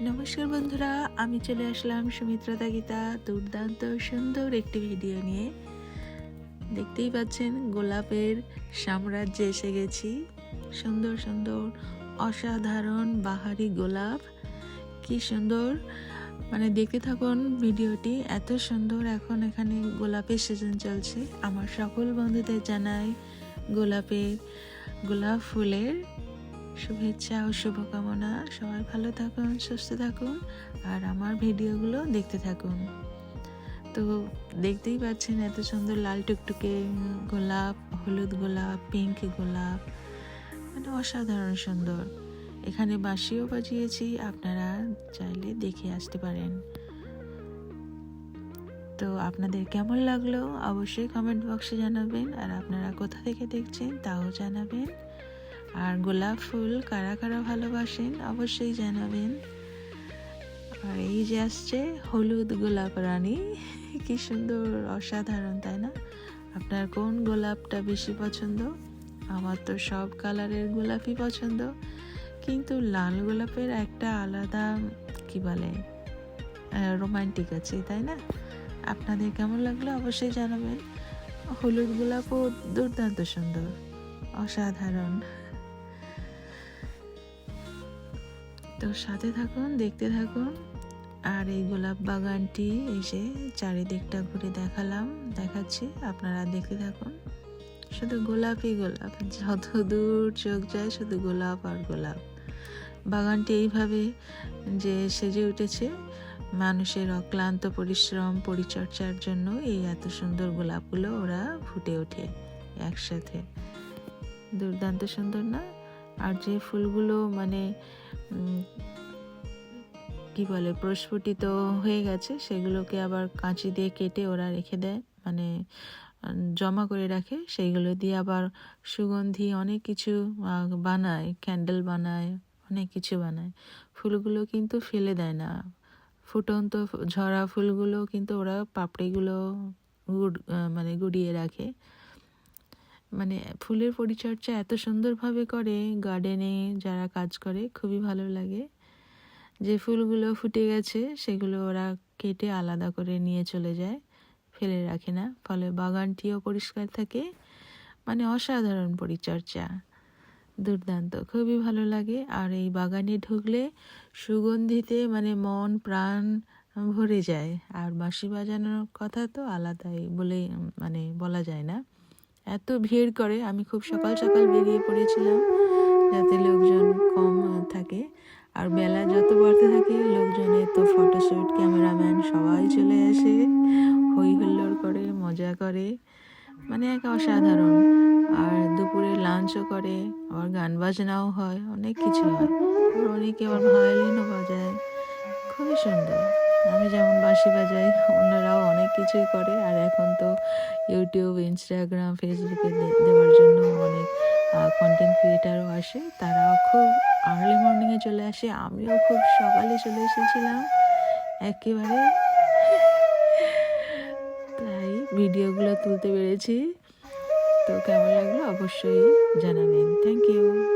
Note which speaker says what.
Speaker 1: নমস্কার বন্ধুরা, আমি চলে আসলাম সুমিত্রা দাগিতা দুর্দান্ত সুন্দর একটি ভিডিও নিয়ে। দেখতেই পাচ্ছেন গোলাপের সাম্রাজ্যে এসে গেছি। সুন্দর সুন্দর অসাধারণ বাহারি গোলাপ, কি সুন্দর, মানে দেখতে থাকুন ভিডিওটি, এত সুন্দর। এখন এখানে গোলাপের সিজন চলছে। আমার সকল বন্ধুদের জানাই গোলাপ ফুলের শুভেচ্ছা ও শুভকামনা। সবাই ভালো থাকুন, সুস্থ থাকুন, আর আমার ভিডিওগুলো দেখতে থাকুন। তো দেখতেই পাচ্ছেন এত সুন্দর লাল টুকটুকে গোলাপ, হলুদ গোলাপ, পিঙ্ক গোলাপ, মানে অসাধারণ সুন্দর। এখানে বাঁশিও বাজিয়েছি, আপনারা চাইলে দেখে আসতে পারেন। তো আপনাদের কেমন লাগলো অবশ্যই কমেন্ট বক্সে জানাবেন, আর আপনারা কোথা থেকে দেখছেন তাও জানাবেন। আর গোলাপ ফুল কারা কারা ভালোবাসেন অবশ্যই জানাবেন। আর এই যে আসছে হলুদ গোলাপ রানী, কি সুন্দর, অসাধারণ, তাই না? আপনার কোন গোলাপটা বেশি পছন্দ? আমার তো সব কালারের গোলাপই পছন্দ, কিন্তু লাল গোলাপের একটা আলাদা কি বলে রোমান্টিক আছে, তাই না? আপনাদের কেমন লাগলো অবশ্যই জানাবেন। হলুদ গোলাপও দুর্দান্ত সুন্দর, অসাধারণ। তো সাথে থাকুন, দেখতে থাকুন। আর এই গোলাপ বাগানটি এসে চারিদিকটা ঘুরে দেখাচ্ছি, আপনারা দেখতে থাকুন। শুধু গোলাপই গোলাপ, যত দূর চোখ যায় শুধু গোলাপ আর গোলাপ। বাগানটি এইভাবে যে সেজে উঠেছে মানুষের অক্লান্ত পরিশ্রম পরিচর্যার জন্য। এই এত সুন্দর গোলাপগুলো ওরা ফুটে ওঠে একসাথে, দুর্দান্ত সুন্দর না? আর যে ফুলগুলো মানে কি বলে প্রস্ফুটিত হয়ে গেছে, সেগুলোকে আবার কাঁচি দিয়ে কেটে ওরা রেখে দেয়, মানে জমা করে রাখে। সেইগুলো দিয়ে আবার সুগন্ধি অনেক কিছু বানায়, ক্যান্ডেল বানায়, অনেক কিছু বানায়। ফুলগুলো কিন্তু ফেলে দেয় না, ফুটন্ত ঝরা ফুলগুলো কিন্তু ওরা পাপড়িগুলো মানে গুড়িয়ে রাখে। মানে ফুলের পরিচর্যা এত সুন্দরভাবে করে গার্ডেনে যারা কাজ করে, খুবই ভালো লাগে। যে ফুলগুলো ফুটে গেছে সেগুলো ওরা কেটে আলাদা করে নিয়ে চলে যায়, ফেলে রাখে না। ফলে বাগানটিও পরিষ্কার থাকে, মানে অসাধারণ পরিচর্যা, দুর্দান্ত, খুবই ভালো লাগে। আর এই বাগানে ঢুকলে সুগন্ধিতে মানে মন প্রাণ ভরে যায়। আর বাঁশি বাজানোর কথা তো আলাদাই মানে বলা যায় না, এত ভিড় করে। আমি খুব সকাল সকাল বেরিয়ে পড়েছিলাম যাতে লোকজন কম থাকে। আর বেলা যত বাড়তে থাকে লোকজনের তো ফটোশ্যুট, ক্যামেরাম্যান সবাই চলে আসে, হই হুল্লোড় করে, মজা করে, মানে এক অসাধারণ। আর দুপুরে লাঞ্চও করে, আবার গান বাজনাও হয়, অনেক কিছু হয়। আবার অনেকে আবার ভায়োলিনও বাজায়, খুবই সুন্দর। আমি যেমন বাঁশি বাজাই, অন্যরাও অনেক কিছুই করে। আর এখন তো ইউটিউব, ইনস্টাগ্রাম, ফেসবুকে দেওয়ার জন্য অনেক কন্টেন্ট ক্রিয়েটারও আসে, তারাও খুব আর্লি মর্নিংয়ে চলে আসে। আমিও খুব সকালে চলে এসেছিলাম একেবারে, তাই ভিডিওগুলো তুলতে পেরেছি। তো কেমন লাগলো অবশ্যই জানাবেন। Thank you.